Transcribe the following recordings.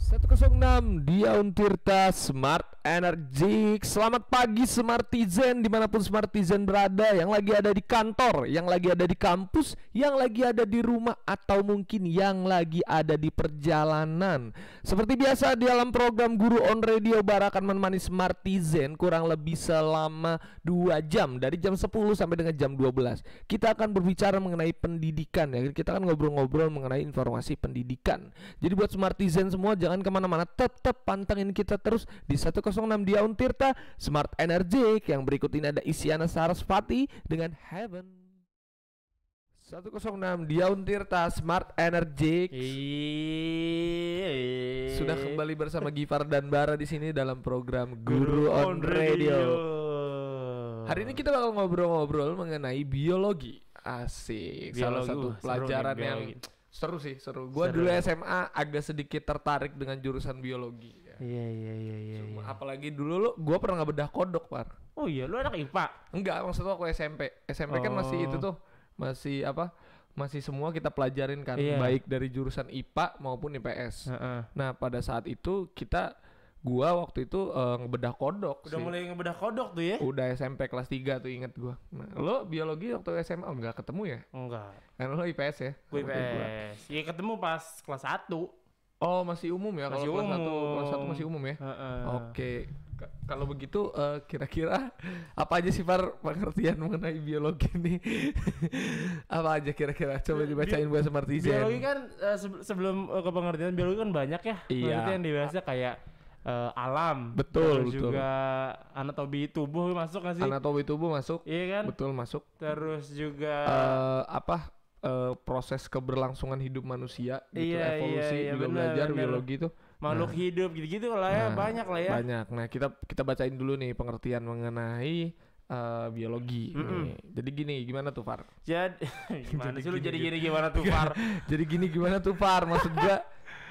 106 Dion Tirta Smart Energy. Selamat pagi Smartizen, dimanapun Smartizen berada, yang lagi ada di kantor, yang lagi ada di kampus, yang lagi ada di rumah, atau mungkin yang lagi ada di perjalanan. Seperti biasa di dalam program Guru on Radio, Bar akan menemani Smartizen kurang lebih selama 2 jam, dari jam 10 sampai dengan jam 12. Kita akan berbicara mengenai pendidikan ya. Kita akan ngobrol-ngobrol mengenai informasi pendidikan. Jadi buat Smartizen semua, jangan kemana-mana, tetap pantengin kita terus di 106 Dion Tirta Smart Energy. Yang berikut ini ada Isyana Sarasvati dengan Heaven. 106 Dion Tirta Smart Energy sudah kembali bersama Gifar dan Bara di sini dalam program Guru on Radio. Hari ini kita bakal ngobrol-ngobrol mengenai biologi. Asik, salah satu pelajaran yang seru sih, seru. Gua dulu SMA agak sedikit tertarik dengan jurusan biologi. Iya. Apalagi dulu gua pernah ngebedah kodok, Par. Oh iya, lu anak IPA? Enggak, maksudnya aku SMP. SMP kan masih itu tuh, masih apa? Masih semua kita pelajarin kan, baik dari jurusan IPA maupun IPS. Nah, pada saat itu gua waktu itu ngebedah kodok. Udah mulai ngebedah kodok tuh ya? Udah SMP kelas 3 tuh, inget gua. Nah, lo biologi waktu SMA enggak ketemu ya? Enggak. Kan lo IPS ya? Gue IPS. Iya, ketemu pas kelas 1. Oh, masih umum ya? Masih kalau umum. kelas 1 masih umum ya? Oke. Kalau begitu kira-kira apa aja sih, Par, pengertian mengenai biologi nih? Apa aja kira-kira? Coba dibacain buat Smartizen. Biologi kan sebelum ke pengertian biologi kan banyak ya. Iya. Pengertian dibahasnya kayak alam. Betul, Terus juga anatomi tubuh masuk nggak sih? Anatomi tubuh masuk. Iya kan? Betul, masuk. Terus juga proses keberlangsungan hidup manusia gitu, Iya, evolusi iya, juga bener, belajar bener. biologi itu. makhluk hidup gitu-gitu lah ya, banyak lah ya. Banyak. Nah, kita bacain dulu nih pengertian mengenai biologi nih. Jadi gini, gimana tuh, Far? Jadi gimana sih lu jadi gini gimana tuh, Far? Jadi gini gimana tuh, Far? Maksud gua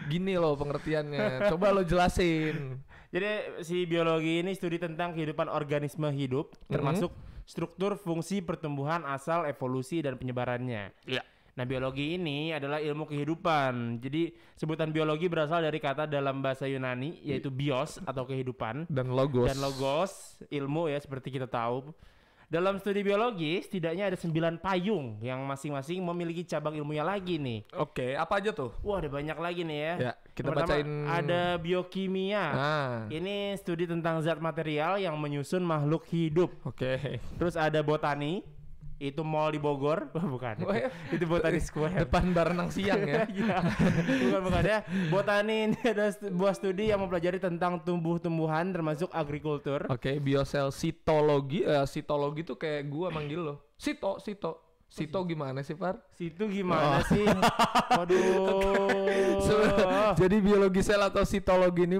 gini loh pengertiannya. Coba lo jelasin. Jadi si biologi ini studi tentang kehidupan organisme hidup, termasuk struktur, fungsi, pertumbuhan, asal, evolusi, dan penyebarannya. Iya. Nah, biologi ini adalah ilmu kehidupan. Jadi sebutan biologi berasal dari kata dalam bahasa Yunani, yaitu bios atau kehidupan, Dan logos. ilmu ya, seperti kita tahu. Dalam studi biologi setidaknya ada 9 payung yang masing-masing memiliki cabang ilmunya lagi nih. Oke, apa aja tuh? Wah, ada banyak lagi nih ya. Ya, kita Yang pertama, bacain. ada biokimia. Ini studi tentang zat material yang menyusun makhluk hidup. Oke. Terus ada botani, itu mall di Bogor. Bukan. Oh, ya. Itu Botani Square. Depan Barenang Siang ya. Iya. bukan ya. Botani ini ada sebuah studi yang mempelajari tentang tumbuh-tumbuhan termasuk agrikultur. Oke, biosel sitologi. Sitologi tuh kayak gua manggil lo. Sito gimana sih, Par? Situ gimana sih? Waduh. Jadi biologi sel atau sitologi ini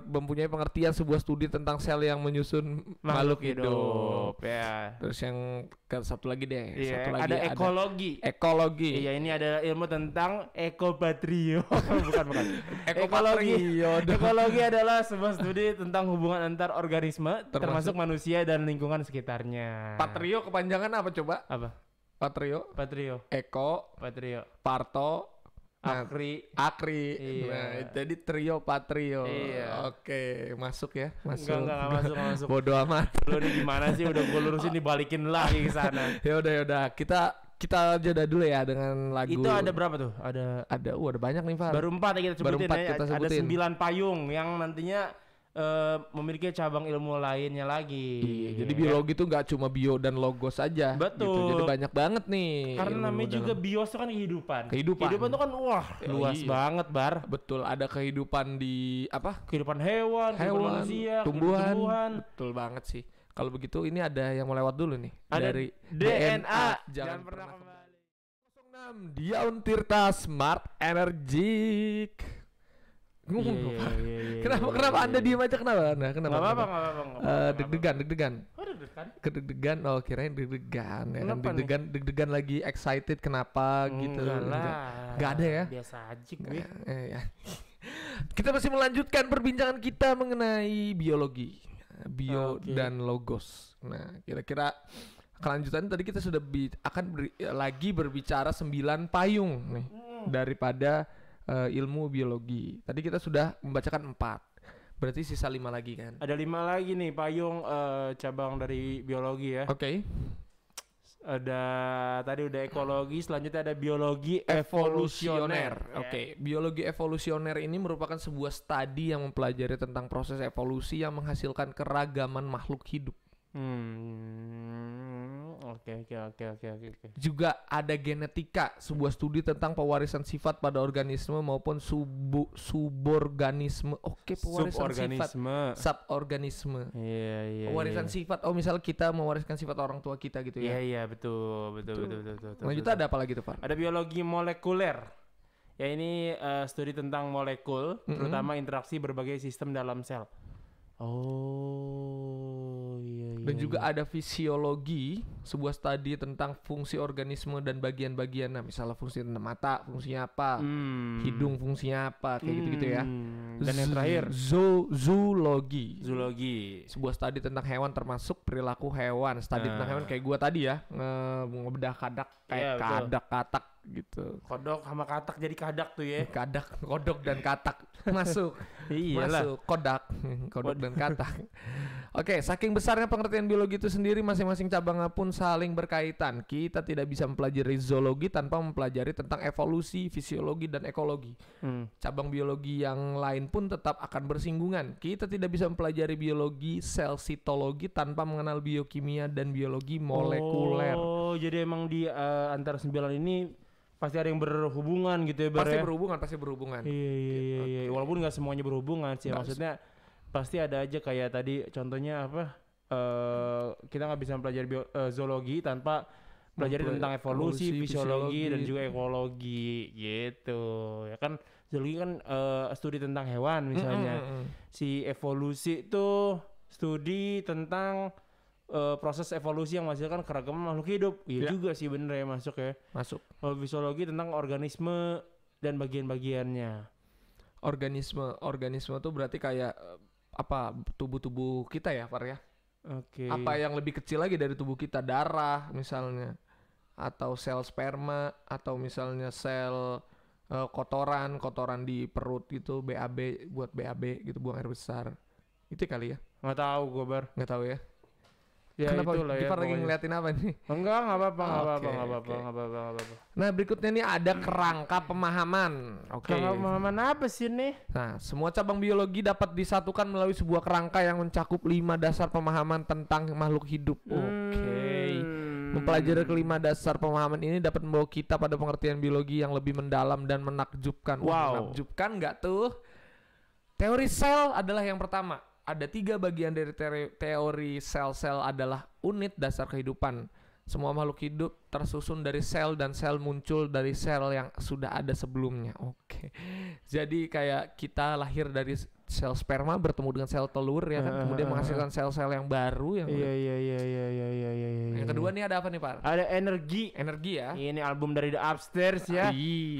mempunyai pengertian sebuah studi tentang sel yang menyusun makhluk hidup. Ya. Terus yang satu lagi deh. Iya, Satu lagi ada ekologi. Ekologi. Iya, ini ada ilmu tentang ekopatrio. bukan. Ekopatrio. Ekologi adalah sebuah studi tentang hubungan antar organisme, termasuk manusia dan lingkungan sekitarnya. Patrio kepanjangan apa coba? Apa? Patrio. Patrio. Parto. Akri. Iya. Nah, jadi trio patrio. Iya. Oke, masuk ya. Masuk. Enggak masuk. Bodoh amat. Lu nih gimana sih, udah gue lurusin dibalikin lagi ke sana. Ya udah. Kita jeda dulu ya dengan lagu. Itu ada berapa tuh? Ada banyak nih, Pak. Baru 4 yang kita sebutin ya. kita Ada sebutin. 9 payung yang nantinya memiliki cabang ilmu lainnya lagi. Iya, jadi biologi tuh nggak cuma bio dan logos aja. Betul. Gitu. Jadi banyak banget nih. Karena namanya juga bios itu kan kehidupan. Kehidupan Kehidupan itu kan luas banget, Bar. Betul, ada kehidupan di Kehidupan hewan, kehidupan manusia, tumbuhan. Betul banget sih. Kalau begitu ini ada yang mau lewat dulu nih. Ada dari DNA. Jangan pernah kembali. 06 Dion Tirta Smart Energy. Kenapa Anda diem aja, kenapa? Nah, kenapa? Nggak apa-apa. Deg-degan. Oh, deg-degan. Kedeg-degan, kirain deg-degan ya kan, Kenapa deg-degan lagi excited kenapa gitu. Enggak ada ya. Biasa aja gue. Ya. Kita masih melanjutkan perbincangan kita mengenai biologi, dan logos. Nah, kira-kira kelanjutannya tadi kita sudah lagi berbicara 9 payung nih daripada ilmu biologi. Tadi kita sudah membacakan 4. Berarti sisa 5 lagi kan? Ada 5 lagi nih payung cabang dari biologi ya. Oke. Ada tadi udah ekologi, selanjutnya ada biologi evolusioner. Oke, biologi evolusioner ini merupakan sebuah studi yang mempelajari tentang proses evolusi yang menghasilkan keragaman makhluk hidup. Oke. Juga ada genetika, sebuah studi tentang pewarisan sifat pada organisme maupun suborganisme. Oke, pewarisan sifat, suborganisme. Iya. Pewarisan sifat. Oh, misal kita mewariskan sifat orang tua kita gitu ya. Iya, betul. Lanjut ada apa lagi tuh, Pak? Ada biologi molekuler. Ya ini studi tentang molekul, terutama interaksi berbagai sistem dalam sel. Oh, iya. Dan juga ada fisiologi, sebuah studi tentang fungsi organisme dan bagian-bagian. Nah, misalnya fungsi mata, fungsinya apa, hidung fungsinya apa, kayak gitu-gitu ya. Dan yang terakhir, zoologi. Zoologi. Sebuah studi tentang hewan termasuk perilaku hewan. Studi tentang hewan kayak gua tadi ya, ngebedah kadak kayak katak gitu. Kodok sama katak jadi kadak tuh ya. Kadak, kodok dan katak masuk. Masuk kodok dan katak. Oke, saking besarnya pengertian biologi itu sendiri, masing-masing cabangnya pun saling berkaitan. Kita tidak bisa mempelajari zoologi tanpa mempelajari tentang evolusi, fisiologi dan ekologi. Cabang biologi yang lain pun tetap akan bersinggungan. Kita tidak bisa mempelajari biologi sel sitologi tanpa mengenal biokimia dan biologi molekuler. Oh, jadi emang di antara 9 ini pasti ada yang berhubungan gitu ya, Bar? Pasti berhubungan. Iya. Walaupun nggak semuanya berhubungan sih, maksudnya pasti ada aja kayak tadi contohnya apa? Kita nggak bisa mempelajari zoologi tanpa pelajari tentang evolusi, fisiologi dan juga ekologi gitu. Ya kan zoologi kan studi tentang hewan misalnya. Si evolusi itu studi tentang proses evolusi yang menghasilkan keragaman makhluk hidup. Iya juga sih, bener ya, masuk ya. Masuk. Fisiologi tentang organisme dan bagian-bagiannya. Organisme tuh berarti kayak apa, tubuh-tubuh kita ya, Far ya. Oke. Apa yang lebih kecil lagi dari tubuh kita, darah misalnya, atau sel sperma, atau misalnya sel kotoran di perut gitu, BAB, buat BAB gitu, buang air besar. Itu kali ya? Nggak tahu gue, Bar. Nggak tahu ya. Ya, kenapa itulah ya, Dipar lagi ngeliatin apa nih? Enggak apa-apa. Nah, berikutnya nih ada kerangka pemahaman. Kerangka pemahaman apa sih nih? Nah, semua cabang biologi dapat disatukan melalui sebuah kerangka yang mencakup 5 dasar pemahaman tentang makhluk hidup. Mempelajari kelima dasar pemahaman ini dapat membawa kita pada pengertian biologi yang lebih mendalam dan menakjubkan. Menakjubkan nggak tuh? Teori sel adalah yang pertama. Ada 3 bagian dari teori sel-sel adalah unit dasar kehidupan. Semua makhluk hidup tersusun dari sel dan sel muncul dari sel yang sudah ada sebelumnya. Oke. Jadi kayak kita lahir dari sel sperma bertemu dengan sel telur ya kan, kemudian menghasilkan sel-sel yang baru yang Iya. Yang kedua nih ada apa nih, Pak? Ada energi ya. Ini album dari The Upstairs ya.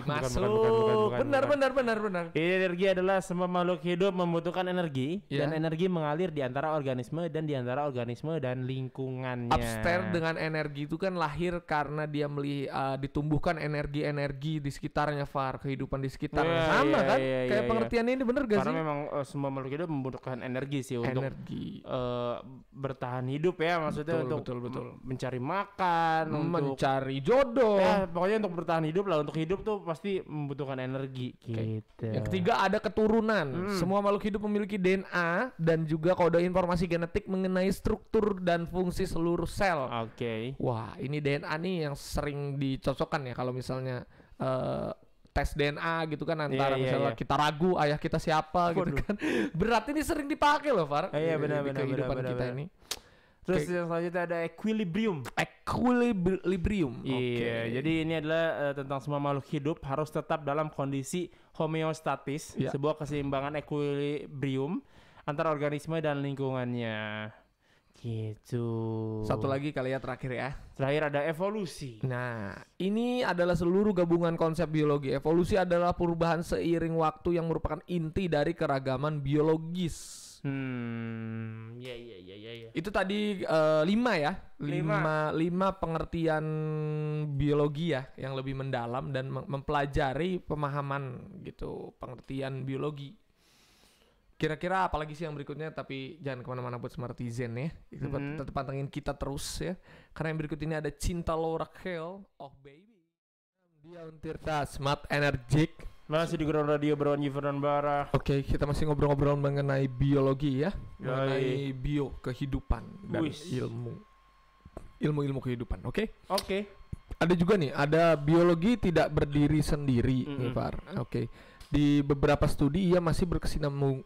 Masuk. Benar. Ini energi adalah semua makhluk hidup membutuhkan energi dan energi mengalir di antara organisme dan lingkungannya. Upstairs dengan energi itu kan lahir karena dia ditumbuhkan energi di sekitarnya, Far, kehidupan di sekitarnya. Sama kan? Kayak pengertian ini bener gak sih? Karena memang semua makhluk hidup membutuhkan energi sih untuk bertahan hidup ya, maksudnya untuk mencari makan, untuk mencari jodoh. Ya, pokoknya untuk bertahan hidup lah, untuk hidup tuh pasti membutuhkan energi gitu. Yang ketiga ada keturunan. Semua makhluk hidup memiliki DNA dan juga kode informasi genetik mengenai struktur dan fungsi seluruh sel. Wah, ini DNA nih yang sering dicocokkan ya kalau misalnya tes DNA gitu kan antara misalnya kita ragu ayah kita siapa gitu kan. Berarti ini sering dipakai loh, Far. Iya, benar kehidupan kita ini. Terus yang selanjutnya ada equilibrium. Iya, jadi ini adalah tentang semua makhluk hidup harus tetap dalam kondisi homeostatis, sebuah keseimbangan equilibrium antara organisme dan lingkungannya. Gitu. Satu lagi kali ya terakhir ya. Terakhir ada evolusi. Nah, ini adalah seluruh gabungan konsep biologi. Evolusi adalah perubahan seiring waktu yang merupakan inti dari keragaman biologis. Ya. Itu tadi 5 ya, 5 pengertian biologi ya yang lebih mendalam dan mempelajari pemahaman gitu pengertian biologi. Kira-kira apalagi sih yang berikutnya, tapi jangan kemana-mana buat Smartizen ya. Tetap pantengin kita terus ya. Karena yang berikut ini ada Cinta Lo Raquel, Oh Baby. Dia Untirta Smart Energic. Masih di Ground Radio Brown Yvernan Bara. Oke, kita masih ngobrol-ngobrol mengenai biologi ya. Mengenai kehidupan dan ilmu kehidupan, oke? Oke. Ada juga nih, ada biologi tidak berdiri sendiri nih, Far. Oke. Di beberapa studi ia masih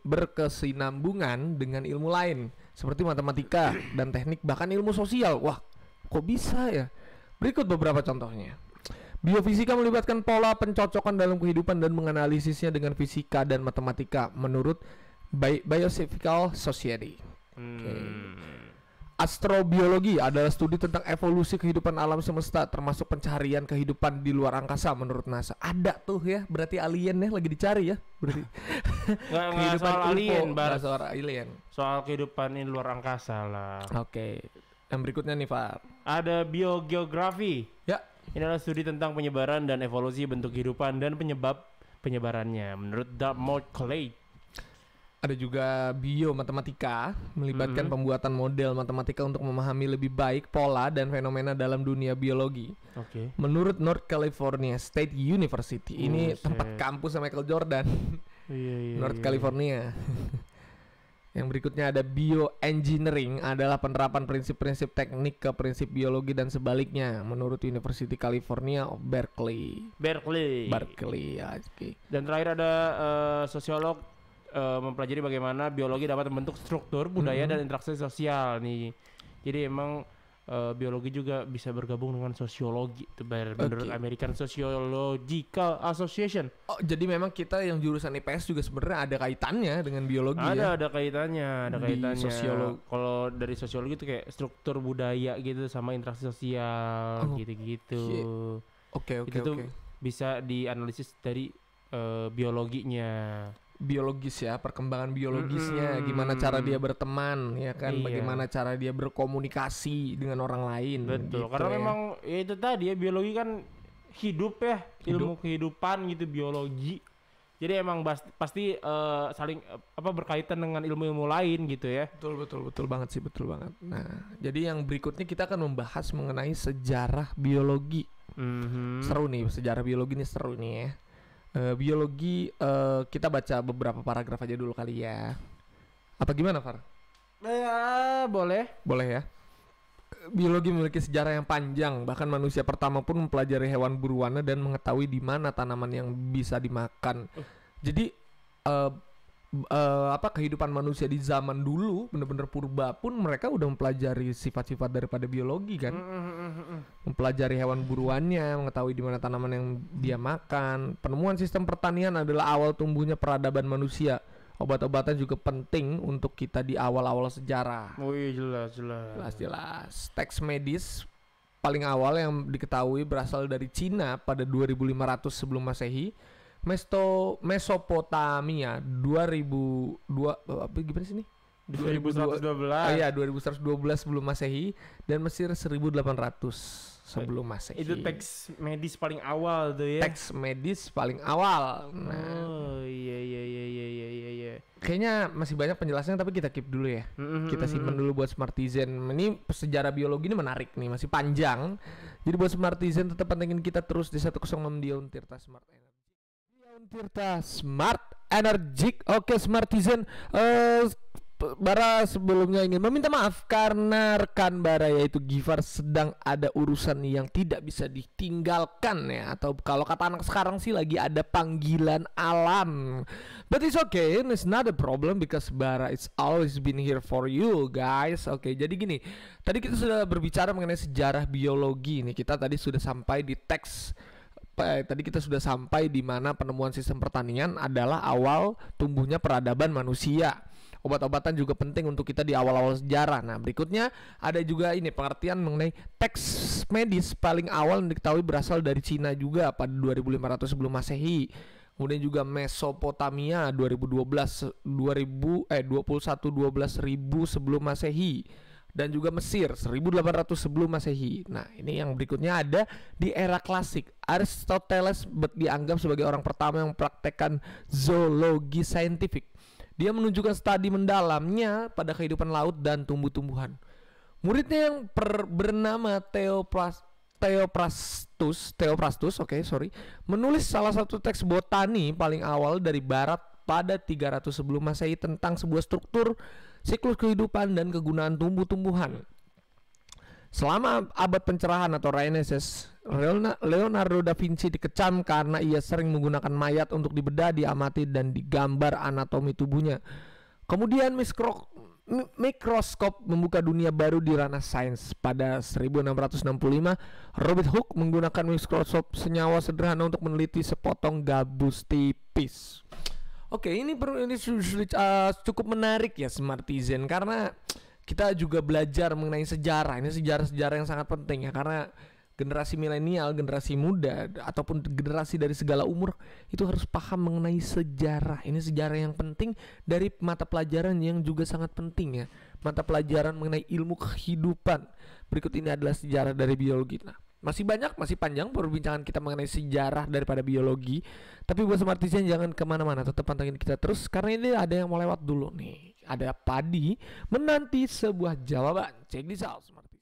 berkesinambungan dengan ilmu lain seperti matematika dan teknik, bahkan ilmu sosial. Wah, kok bisa ya? Berikut beberapa contohnya. Biofisika melibatkan pola pencocokan dalam kehidupan dan menganalisisnya dengan fisika dan matematika menurut Biophysical Society. Astrobiologi adalah studi tentang evolusi kehidupan alam semesta, termasuk pencarian kehidupan di luar angkasa menurut NASA. Ada tuh ya, berarti alien ya lagi dicari ya, berarti. Nggak soal alien, nggak soal alien. Soal kehidupan di luar angkasa lah. Oke. Yang berikutnya nih, Far. Ada biogeografi. Ya. Ini adalah studi tentang penyebaran dan evolusi bentuk kehidupan dan penyebab penyebarannya menurut Dartmouth College. Ada juga biomatematika, melibatkan pembuatan model matematika untuk memahami lebih baik pola dan fenomena dalam dunia biologi. Menurut North California State University, ini tempat kampus Michael Jordan. North California. Yang berikutnya ada bioengineering, adalah penerapan prinsip-prinsip teknik ke prinsip biologi dan sebaliknya menurut University California of Berkeley. Ya, Dan terakhir ada sosiolog, mempelajari bagaimana biologi dapat membentuk struktur budaya dan interaksi sosial nih. Jadi emang biologi juga bisa bergabung dengan sosiologi itu menurut American Sociological Association. Oh, jadi memang kita yang jurusan IPS juga sebenarnya ada kaitannya dengan biologi. Ada kaitannya. Sosiologi. Kalau dari sosiologi itu kayak struktur budaya gitu sama interaksi sosial gitu-gitu. Oke. Itu bisa dianalisis dari biologinya. Biologis ya, perkembangan biologisnya, gimana cara dia berteman ya kan, bagaimana cara dia berkomunikasi dengan orang lain. Betul, gitu karena ya. memang ya itu tadi ya, biologi kan hidup ya, ilmu kehidupan gitu, biologi. Jadi emang pasti saling berkaitan dengan ilmu-ilmu lain gitu ya. Betul banget sih, betul banget. Nah, jadi yang berikutnya kita akan membahas mengenai sejarah biologi. Seru nih, sejarah biologi nih seru nih ya. Biologi, kita baca beberapa paragraf aja dulu kali ya. Apa gimana, Far? Ya, boleh ya. Biologi memiliki sejarah yang panjang, bahkan manusia pertama pun mempelajari hewan buruannya dan mengetahui di mana tanaman yang bisa dimakan. Jadi kehidupan manusia di zaman dulu bener-bener purba pun mereka udah mempelajari sifat-sifat daripada biologi kan. Mempelajari hewan buruannya, mengetahui di mana tanaman yang dia makan. Penemuan sistem pertanian adalah awal tumbuhnya peradaban manusia. Obat-obatan juga penting untuk kita di awal-awal sejarah. Oh iya, jelas. Teks medis paling awal yang diketahui berasal dari Cina pada 2500 sebelum Masehi. Mesopotamia 2112 sebelum Masehi dan Mesir 1800 sebelum Masehi. Itu teks medis paling awal tuh ya. Teks medis paling awal. Nah, iya. Kayaknya masih banyak penjelasannya tapi kita keep dulu ya. Kita simpan dulu buat Smartizen. Ini sejarah biologi ini menarik nih, masih panjang. Jadi buat Smartizen tetap pantengin kita terus di 106 di Untirta Smart Energy. Untirta Smart Energic. Oke, Smartizen, Bara sebelumnya ingin meminta maaf karena rekan Bara yaitu Gifar sedang ada urusan yang tidak bisa ditinggalkan ya, atau kalau kata anak sekarang sih lagi ada panggilan alam. But it's okay, it's not a problem because Bara it's always been here for you guys. Oke, jadi gini, tadi kita sudah berbicara mengenai sejarah biologi nih. Kita tadi sudah sampai di teks. Tadi kita sudah sampai di mana penemuan sistem pertanian adalah awal tumbuhnya peradaban manusia. Obat-obatan juga penting untuk kita di awal-awal sejarah. Nah, berikutnya ada juga ini pengertian mengenai teks medis paling awal yang diketahui berasal dari Cina juga pada 2500 sebelum Masehi. Kemudian juga Mesopotamia 21-12.000 sebelum Masehi. Dan juga Mesir 1800 sebelum Masehi. Nah, ini yang berikutnya ada di era klasik. Aristoteles dianggap sebagai orang pertama yang mempraktekkan zoologi saintifik. Dia menunjukkan studi mendalamnya pada kehidupan laut dan tumbuh-tumbuhan. Muridnya yang bernama Theophrastus, menulis salah satu teks botani paling awal dari barat pada 300 sebelum Masehi tentang sebuah struktur siklus kehidupan dan kegunaan tumbuh-tumbuhan. Selama abad pencerahan atau Renaissance, Leonardo da Vinci dikecam karena ia sering menggunakan mayat untuk dibedah, diamati, dan digambar anatomi tubuhnya. Kemudian mikroskop membuka dunia baru di ranah sains. Pada 1665, Robert Hooke menggunakan mikroskop senyawa sederhana untuk meneliti sepotong gabus tipis. Oke, ini cukup menarik ya Smartizen, karena kita juga belajar mengenai sejarah. Ini sejarah-sejarah yang sangat penting ya, karena generasi milenial, generasi muda, ataupun generasi dari segala umur itu harus paham mengenai sejarah. Ini sejarah yang penting dari mata pelajaran yang juga sangat penting ya, mata pelajaran mengenai ilmu kehidupan. Berikut ini adalah sejarah dari biologi. Nah, masih panjang perbincangan kita mengenai sejarah daripada biologi. Tapi buat Smartizen jangan kemana-mana, tetap pantengin kita terus, karena ini ada yang mau lewat dulu nih. Ada Padi menanti sebuah jawaban. Check this out, Smartizen.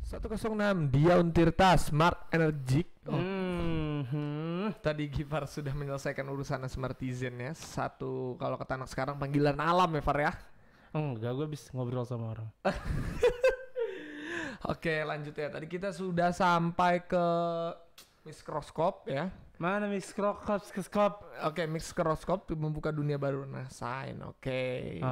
106 Dion Tirta Smart Energy. Tadi Gifar sudah menyelesaikan urusan Smartizen ya. Satu, kalau kata anak sekarang panggilan alam ya Far ya. Enggak, gue habis ngobrol sama orang. Oke, lanjut ya. Tadi kita sudah sampai ke mikroskop ya. Mana mikroskop? Oke, mikroskop membuka dunia baru. Nah, sains. Oke.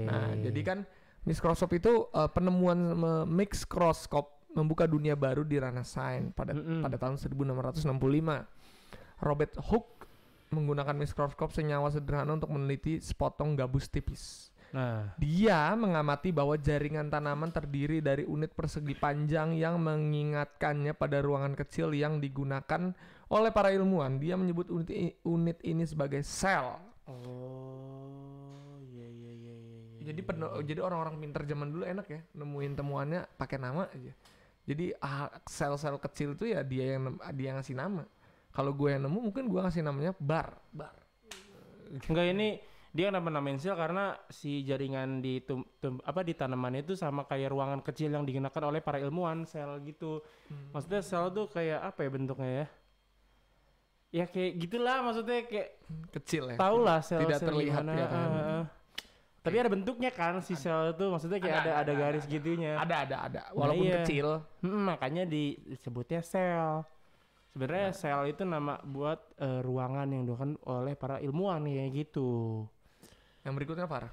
Nah, jadi kan mikroskop itu penemuan mikroskop membuka dunia baru di ranah sains pada tahun 1665. Robert Hooke menggunakan mikroskop senyawa sederhana untuk meneliti sepotong gabus tipis. Nah, dia mengamati bahwa jaringan tanaman terdiri dari unit persegi panjang yang mengingatkannya pada ruangan kecil yang digunakan oleh para ilmuwan. Dia menyebut unit ini sebagai sel. Iya. Jadi orang-orang pintar zaman dulu enak ya, nemuin temuannya pakai nama aja. Jadi sel-sel kecil itu ya dia yang ngasih nama. Kalau gue yang nemu mungkin gue ngasih namanya bar. Enggak, ini dia kenapa namain sel karena si jaringan di di tanaman itu sama kayak ruangan kecil yang digunakan oleh para ilmuwan, sel gitu. Maksudnya sel tuh kayak apa ya bentuknya ya? Ya kayak gitulah, maksudnya kayak kecil ya. Tahu lah sel tidak terlihat gimana, ya kan. Tapi ada bentuknya kan si sel itu, maksudnya kayak ada garis gitunya. Ada. Walaupun kecil. Makanya disebutnya sel. Sebenarnya sel itu nama buat ruangan yang digunakan oleh para ilmuwan kayak gitu. Yang berikutnya Farah.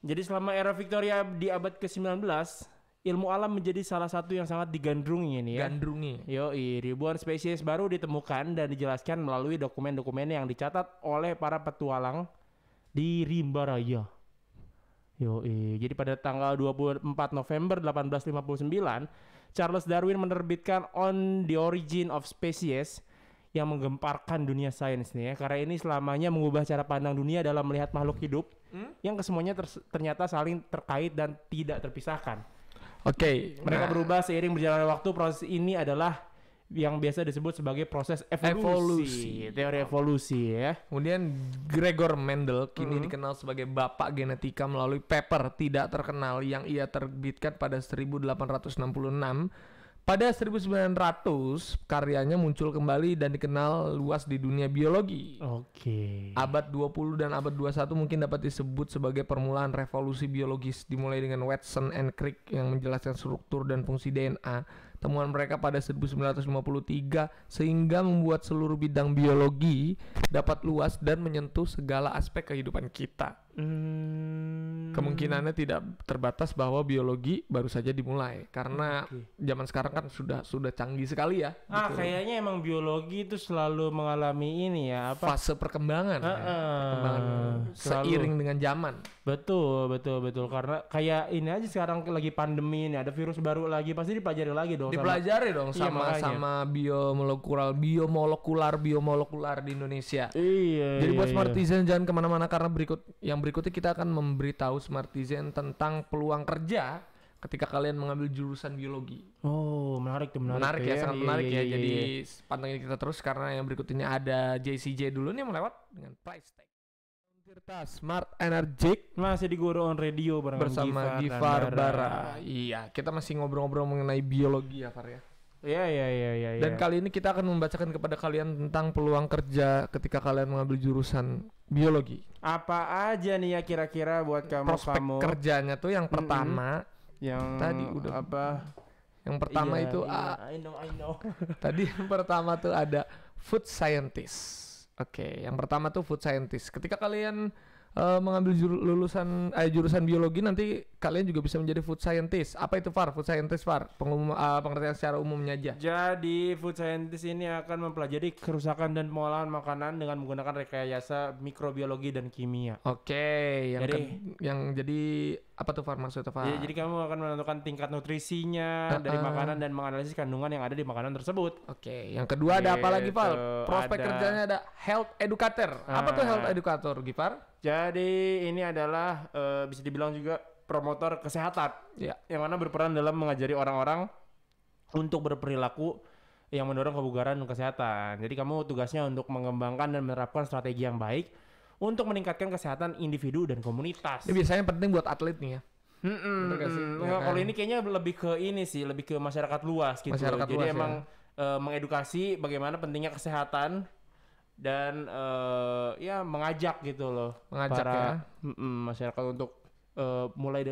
Jadi selama era Victoria di abad ke-19, ilmu alam menjadi salah satu yang sangat digandrungi ini ya. Yoi, ribuan spesies baru ditemukan dan dijelaskan melalui dokumen-dokumen yang dicatat oleh para petualang di rimba raya. Yoi, jadi pada tanggal 24 November 1859, Charles Darwin menerbitkan On the Origin of Species yang menggemparkan dunia sains nih ya, karena ini selamanya mengubah cara pandang dunia dalam melihat makhluk hidup yang kesemuanya ternyata saling terkait dan tidak terpisahkan. Oke, mereka berubah seiring berjalannya waktu. Proses ini adalah yang biasa disebut sebagai proses evolusi. Teori evolusi ya. Kemudian Gregor Mendel kini dikenal sebagai bapak genetika melalui paper tidak terkenal yang ia terbitkan pada 1866. Pada 1900 karyanya muncul kembali dan dikenal luas di dunia biologi. Oke. Abad 20 dan abad 21 mungkin dapat disebut sebagai permulaan revolusi biologis, dimulai dengan Watson and Crick yang menjelaskan struktur dan fungsi DNA. Temuan mereka pada 1953 sehingga membuat seluruh bidang biologi dapat luas dan menyentuh segala aspek kehidupan kita. kemungkinannya tidak terbatas bahwa biologi baru saja dimulai karena Oke. zaman sekarang kan sudah canggih sekali ya. gitu. Kayaknya emang biologi itu selalu mengalami ini ya, apa? Fase perkembangan, ya. Perkembangan Selalu. seiring dengan zaman. Betul. Karena kayak ini aja sekarang lagi pandemi ini, ada virus baru lagi, pasti dipelajari lagi dong. Dipelajari dong Iya, sama makanya. sama biomolekular di Indonesia. Iya. Jadi buat Smartizen jangan kemana-mana karena berikutnya kita akan memberitahu Smartizen tentang peluang kerja ketika kalian mengambil jurusan biologi. Oh, menarik tuh, Menarik ya, sangat Iya, menarik iya, ya. iya, Jadi iya. pantengin kita terus karena yang berikut ini ada JCJ dulu nih yang melewat dengan price tag. Tirta Smart Energic Masih di Guru on Radio bersama dan Gifar Bara. Iya, kita masih ngobrol-ngobrol mengenai biologi ya, Far ya. Iya. Dan kali ini kita akan membacakan kepada kalian tentang peluang kerja ketika kalian mengambil jurusan biologi. apa aja nih ya kira-kira buat Prospek kamu kerjanya tuh yang pertama, yang tadi udah apa? yang pertama Iya, itu iya, I know. tadi yang pertama tuh ada food scientist. Oke, yang pertama tuh food scientist. Ketika kalian mengambil jurusan biologi nanti kalian juga bisa menjadi food scientist. Apa itu Far? Food scientist Far? Pengertian secara umumnya aja. Jadi food scientist ini akan mempelajari kerusakan dan pengolahan makanan dengan menggunakan rekayasa mikrobiologi dan kimia. Oke, Jadi- yang jadi apa tuh Far maksudnya Far? Jadi kamu akan menentukan tingkat nutrisinya dari makanan dan menganalisis kandungan yang ada di makanan tersebut. Oke, yang kedua ada apa lagi Gitu, Far? Prospek ada- kerjanya ada health educator. Apa tuh health educator, Gifar? Jadi ini adalah bisa dibilang juga promotor kesehatan Ya. yang mana berperan dalam mengajari orang-orang untuk berperilaku yang mendorong kebugaran dan kesehatan. Jadi kamu tugasnya untuk mengembangkan dan menerapkan strategi yang baik untuk meningkatkan kesehatan individu dan komunitas. Ini biasanya penting buat atlet nih ya. Bener gak sih? Enggak, Ya kalau kan? ini kayaknya lebih ke ini sih, lebih ke masyarakat luas gitu. Masyarakat Jadi luas, ya. emang mengedukasi bagaimana pentingnya kesehatan dan ya mengajak gitu loh Mengajak para ya. masyarakat untuk mulai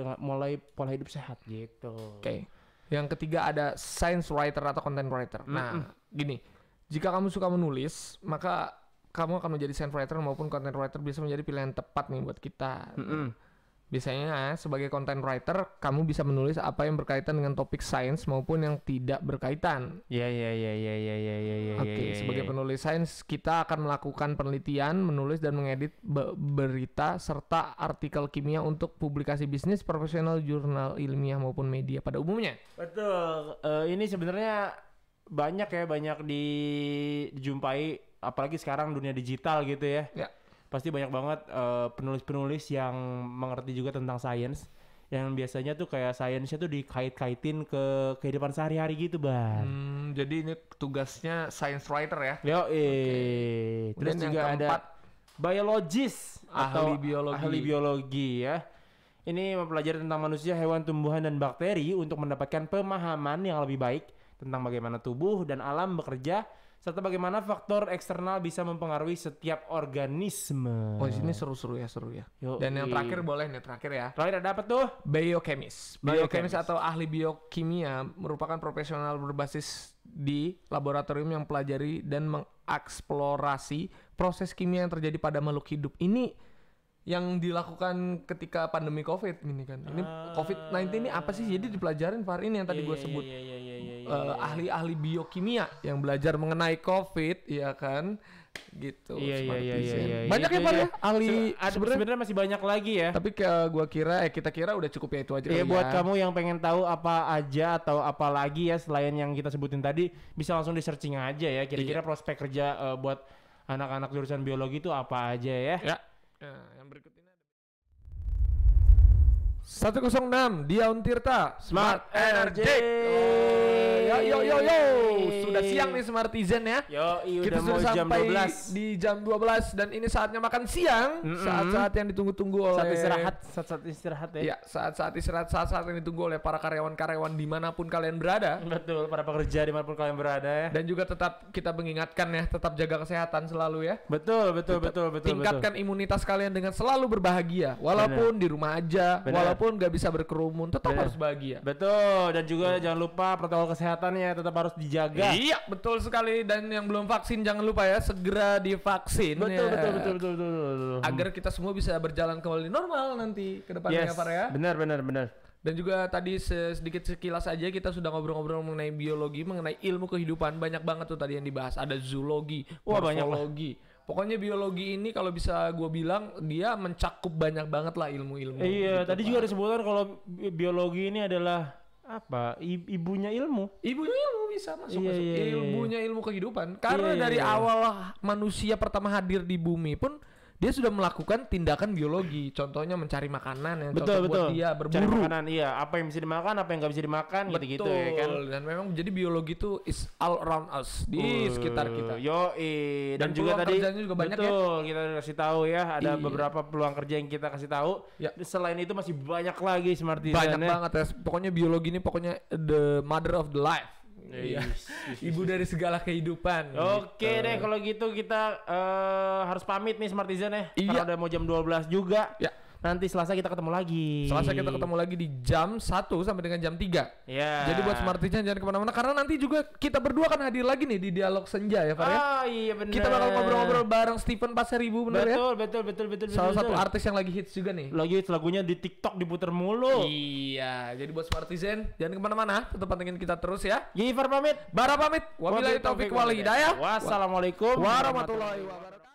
pola hidup sehat gitu. Oke. Yang ketiga ada science writer atau content writer. Nah, gini, jika kamu suka menulis, maka kamu akan menjadi science writer maupun content writer bisa menjadi pilihan tepat nih buat kita. Biasanya sebagai content writer, kamu bisa menulis apa yang berkaitan dengan topik sains maupun yang tidak berkaitan. Ya. Oke, sebagai penulis sains, kita akan melakukan penelitian, menulis dan mengedit berita serta artikel kimia untuk publikasi bisnis, profesional, jurnal ilmiah maupun media pada umumnya. Betul. Ini sebenarnya banyak dijumpai apalagi sekarang dunia digital gitu ya. Ya. Pasti banyak banget penulis-penulis yang mengerti juga tentang sains yang biasanya tuh kayak sainsnya tuh dikait-kaitin ke kehidupan sehari-hari gitu, Bang. Jadi ini tugasnya science writer ya. Yo, terus Kemudian yang juga ada keempat, biologis atau ahli biologi. ahli biologi ya. Ini mempelajari tentang manusia, hewan, tumbuhan dan bakteri untuk mendapatkan pemahaman yang lebih baik tentang bagaimana tubuh dan alam bekerja serta bagaimana faktor eksternal bisa mempengaruhi setiap organisme. Oh, ini seru ya. Yoi. Dan yang terakhir boleh nih terakhir ya. Terakhir ada apa tuh? Biochemist. Biochemist. Biochemist atau ahli biokimia merupakan profesional berbasis di laboratorium yang pelajari dan mengeksplorasi proses kimia yang terjadi pada makhluk hidup. Ini yang dilakukan ketika pandemi COVID ini kan. Ini COVID-19 ini apa sih? Jadi dipelajarin Far, ini yang tadi gue sebut. Ahli-ahli biokimia yang belajar mengenai COVID, ya kan? Gitu. Iya. Banyak ya Itu Far ya. ya? Ahli Sebenarnya masih banyak lagi ya. tapi kita kira udah cukup ya itu aja Iya, kali buat ya. kamu yang pengen tahu apa aja atau apa lagi ya selain yang kita sebutin tadi, bisa langsung di searching aja ya. Kira-kira prospek kerja buat anak-anak jurusan biologi itu apa aja ya. Ya. Nah, yang berikut ini ada 106 Diaun Tirta Smart Energy. Yo. Sudah siang nih Smartizen ya. Yo, Kita udah mau sudah jam sampai 12. di jam 12 dan ini saatnya makan siang. Saat-saat yang ditunggu-tunggu oleh Saat istirahat ya. Ya, saat-saat istirahat, saat-saat yang ditunggu oleh para karyawan-karyawan dimanapun kalian berada. Betul, para pekerja dimanapun kalian berada ya. Dan juga tetap kita mengingatkan ya, tetap jaga kesehatan selalu ya. Betul. Tingkatkan imunitas kalian dengan selalu berbahagia. Walaupun di rumah aja, Benar. walaupun gak bisa berkerumun, tetap Benar. harus bahagia. Betul, dan juga jangan lupa protokol kesehatan kesehatannya tetap harus dijaga. Iya, betul sekali. Dan yang belum vaksin jangan lupa ya, segera divaksin. Betul, ya. betul. Agar kita semua bisa berjalan kembali normal nanti ke depannya, Yes, Far ya. benar. Dan juga tadi sedikit sekilas aja kita sudah ngobrol-ngobrol mengenai biologi, mengenai ilmu kehidupan. Banyak banget tuh tadi yang dibahas. Ada zoologi, Wah, banyak lah. morfologi. Pokoknya biologi ini kalau bisa gue bilang dia mencakup banyak banget lah ilmu-ilmu. Iya, gitu, tadi Pak. juga disebutkan kalau biologi ini adalah apa? Ibunya ilmu. Ibunya ilmu bisa masuk. Iya. Ilmunya ilmu kehidupan. Karena Iya. dari awal manusia pertama hadir di bumi pun dia sudah melakukan tindakan biologi. Contohnya mencari makanan yang cocok buat dia, Cari berburu. makanan, iya. Apa yang bisa dimakan, apa yang nggak bisa dimakan, gitu-gitu ya kan. Dan memang jadi biologi itu is all around us, di sekitar kita. Dan peluang juga tadi kerjanya juga banyak betul, kita kasih tahu ya, ada Iya. beberapa peluang kerja yang kita kasih tahu. Ya. Selain itu masih banyak lagi Smartisan Banyak ya. banget ya. Pokoknya biologi ini pokoknya the mother of the life. Iya. Ibu dari segala kehidupan. Oke gitu. deh, kalau gitu kita harus pamit nih Smartisan ya. Iya. Karena udah mau jam 12 juga. Ya. Nanti Selasa kita ketemu lagi. Selasa kita ketemu lagi di jam 1 sampai dengan jam 3. Ya. Jadi buat Smartisan jangan kemana-mana karena nanti juga kita berdua akan hadir lagi nih di Dialog Senja ya, Far ya. Oh iya benar. Kita bakal ngobrol-ngobrol bareng Stephen Pasaribu, bener ya? Betul. Salah satu artis yang lagi hits juga nih. Lagi lagunya di TikTok diputer mulu. Iya, jadi buat Smartisan jangan kemana-mana, tetap pantengin kita terus ya. Gifar pamit. Bara pamit. Wabillahi taufik wal hidayah. Wassalamualaikum Warahmatullahi wabarakatuh.